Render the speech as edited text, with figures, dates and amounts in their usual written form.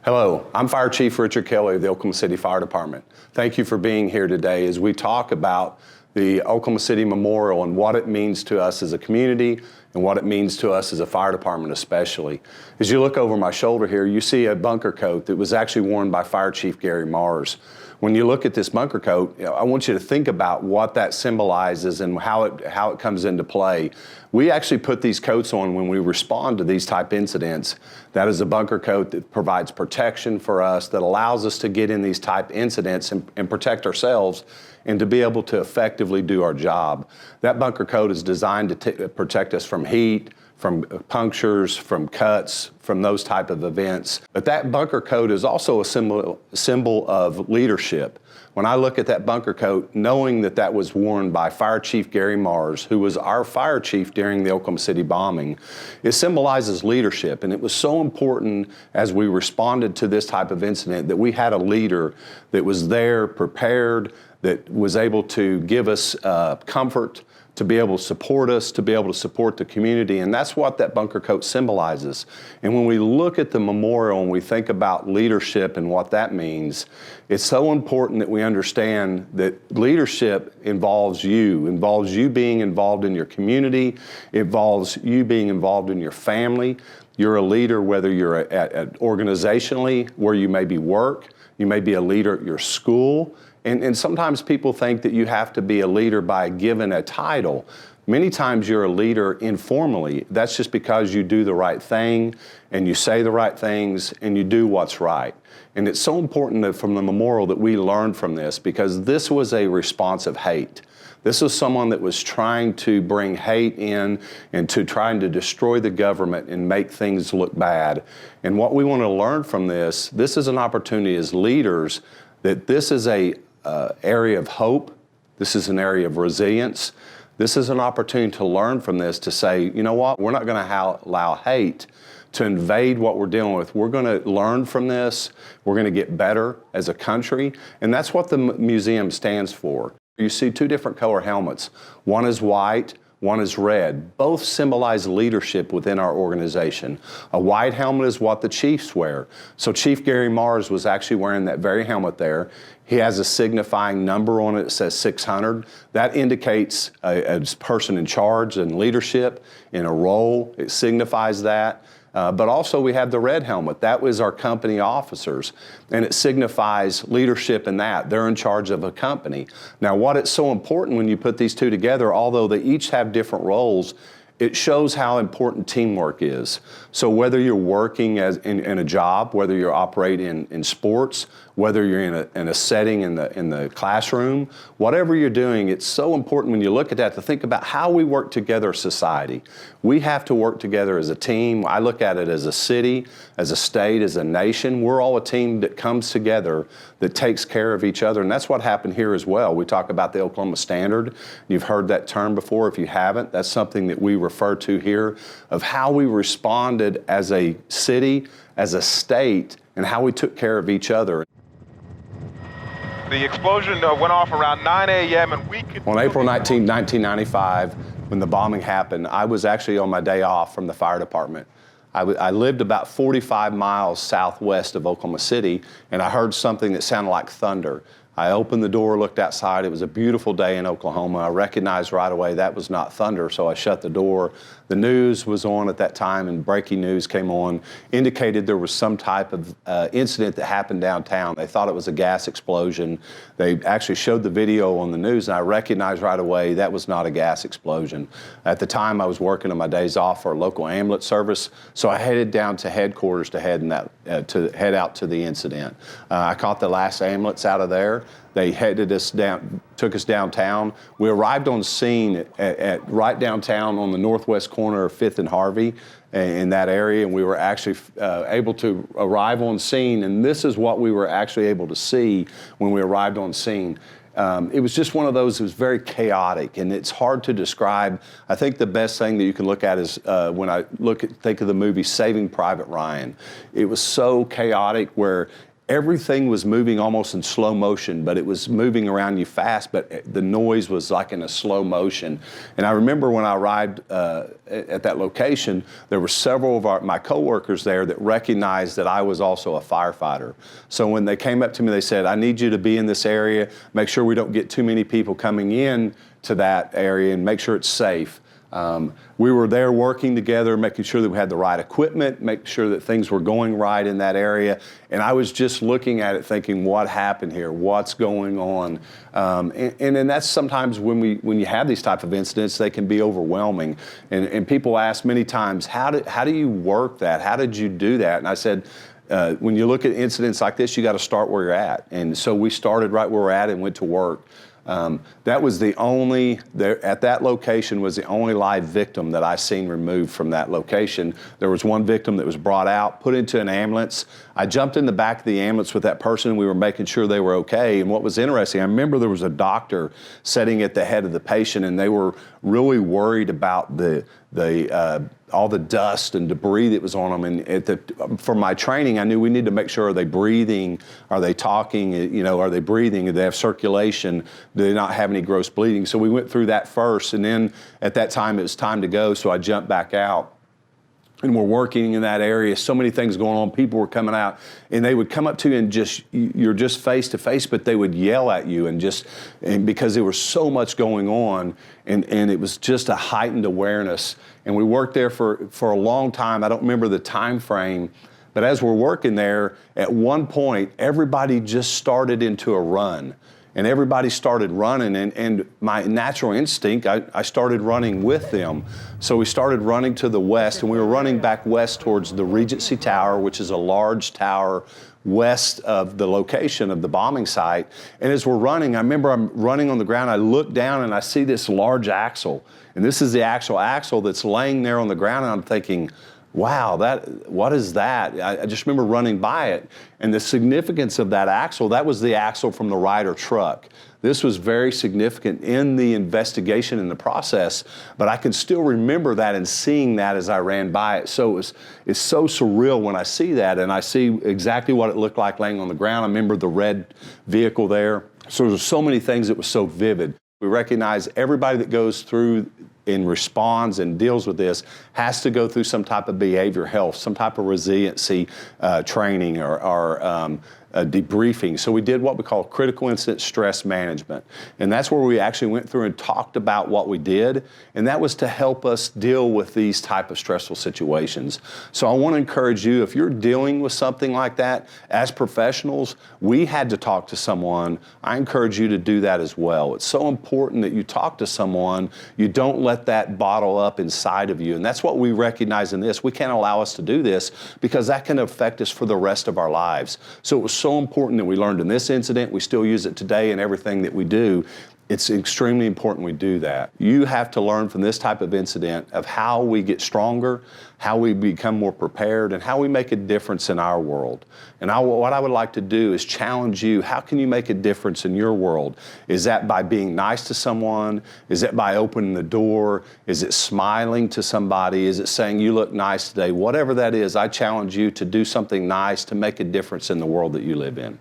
Hello, I'm Fire Chief Richard Kelley of the Oklahoma City Fire Department. Thank you for being here today as we talk about the Oklahoma City Memorial and what it means to us as a community and what it means to us as a fire department especially. As you look over my shoulder here, you see a bunker coat that was actually worn by Fire Chief Gary Mars. When you look at this bunker coat, I want you to think about what that symbolizes and how it comes into play. We actually put these coats on when we respond to these type incidents. That is a bunker coat that provides protection for us, that allows us to get in these type incidents and protect ourselves and to be able to effectively do our job. That bunker coat is designed to protect us from heat, from punctures, from cuts, from those type of events. But that bunker coat is also a symbol of leadership. When I look at that bunker coat, knowing that that was worn by Fire Chief Gary Mars, who was our fire chief during the Oklahoma City bombing, it symbolizes leadership. And it was so important as we responded to this type of incident that we had a leader that was there, prepared, that was able to give us comfort, to be able to support us, to be able to support the community, and that's what that bunker coat symbolizes. And when we look at the memorial and we think about leadership and what that means, it's so important that we understand that leadership involves you being involved in your community, involves you being involved in your family. You're a leader whether you're at organizationally, where you maybe work, you may be a leader at your school. And sometimes people think that you have to be a leader by given a title. Many times you're a leader informally. That's just because you do the right thing and you say the right things and you do what's right. And it's so important that from the memorial that we learn from this, because this was a response of hate. This was someone that was trying to bring hate in and to trying to destroy the government and make things look bad. And what we want to learn from this is an opportunity as leaders that this is a area of hope. This is an area of resilience. This is an opportunity to learn from this, to say, you know what, we're not going to allow hate to invade what we're dealing with. We're going to learn from this. We're going to get better as a country. And that's what the museum stands for. You see two different color helmets. One is white, one is red. Both symbolize leadership within our organization. A white helmet is what the chiefs wear. So Chief Gary Mars was actually wearing that very helmet there. He has a signifying number on it that says 600. That indicates a person in charge and leadership in a role. It signifies that. But also we have the red helmet. That was our company officers, and it signifies leadership in that. They're in charge of a company. Now, what is so important when you put these two together, although they each have different roles, it shows how important teamwork is. So whether you're working in a job, whether you're operating in sports, whether you're in a setting in the classroom, whatever you're doing, it's so important when you look at that to think about how we work together as society. We have to work together as a team. I look at it as a city, as a state, as a nation. We're all a team that comes together, that takes care of each other, and that's what happened here as well. We talk about the Oklahoma Standard. You've heard that term before. If you haven't, that's something that we refer to here, of how we responded as a city, as a state, and how we took care of each other. The explosion went off around 9 a.m. and we could... On April 19, 1995, when the bombing happened, I was actually on my day off from the fire department. I lived about 45 miles southwest of Oklahoma City, and I heard something that sounded like thunder. I opened the door, looked outside. It was a beautiful day in Oklahoma. I recognized right away that was not thunder, so I shut the door. The news was on at that time, and breaking news came on, indicated there was some type of incident that happened downtown. They thought it was a gas explosion. They actually showed the video on the news, and I recognized right away that was not a gas explosion. At the time, I was working on my days off for a local ambulance service, so I headed down to headquarters to head out to the incident. I caught the last ambulance out of there. They headed us down, took us downtown. We arrived on scene at right downtown on the northwest corner of 5th and Harvey in that area, and we were actually able to arrive on scene, and this is what we were actually able to see when we arrived on scene. It was just one of those, it was very chaotic, and it's hard to describe. I think the best thing that you can look at is when I think of the movie Saving Private Ryan. It was so chaotic where everything was moving almost in slow motion, but it was moving around you fast, but the noise was like in a slow motion. And I remember when I arrived at that location, there were several of my coworkers there that recognized that I was also a firefighter. So when they came up to me, they said, I need you to be in this area, make sure we don't get too many people coming in to that area and make sure it's safe. We were there working together, making sure that we had the right equipment, making sure that things were going right in that area. And I was just looking at it thinking, what happened here? What's going on? And that's sometimes when you have these type of incidents, they can be overwhelming. And people ask many times, how do you work that? How did you do that? And I said, when you look at incidents like this, you got to start where you're at. And so we started right where we're at and went to work. That was at that location was the only live victim that I seen removed from that location. There was one victim that was brought out, put into an ambulance. I jumped in the back of the ambulance with that person. We were making sure they were okay. And what was interesting, I remember there was a doctor sitting at the head of the patient, and they were really worried about all the dust and debris that was on them. And for my training, I knew we need to make sure, are they breathing? Are they talking? Are they breathing? Do they have circulation? Do they not have any gross bleeding? So we went through that first. And then at that time, it was time to go. So I jumped back out. And we're working in that area, so many things going on, people were coming out, and they would come up to you and you're just face to face, but they would yell at you and because there was so much going on, and it was just a heightened awareness. And we worked there for a long time. I don't remember the time frame, but as we're working there, at one point, everybody just started into a run. And everybody started running, and my natural instinct, I started running with them. So we started running to the west, and we were running back west towards the Regency Tower, which is a large tower west of the location of the bombing site. And as we're running, I remember I'm running on the ground, I look down and I see this large axle. And this is the actual axle that's laying there on the ground, and I'm thinking, wow, what is that? I just remember running by it. And the significance of that axle, that was the axle from the Ryder truck. This was very significant in the investigation and the process, but I can still remember that and seeing that as I ran by it. So it's so surreal when I see that, and I see exactly what it looked like laying on the ground. I remember the red vehicle there. So there's so many things that was so vivid. We recognize everybody that goes through and responds and deals with this has to go through some type of behavioral health, some type of resiliency training or debriefing. So we did what we call critical incident stress management. And that's where we actually went through and talked about what we did. And that was to help us deal with these type of stressful situations. So I want to encourage you, if you're dealing with something like that, as professionals, we had to talk to someone. I encourage you to do that as well. It's so important that you talk to someone. You don't let that bottle up inside of you. And that's what we recognize in this. We can't allow us to do this because that can affect us for the rest of our lives. So it was so important that we learned in this incident. We still use it today in everything that we do. It's extremely important we do that. You have to learn from this type of incident of how we get stronger, how we become more prepared, and how we make a difference in our world. And what I would like to do is challenge you. How can you make a difference in your world? Is that by being nice to someone? Is it by opening the door? Is it smiling to somebody? Is it saying, you look nice today? Whatever that is, I challenge you to do something nice to make a difference in the world that you live in.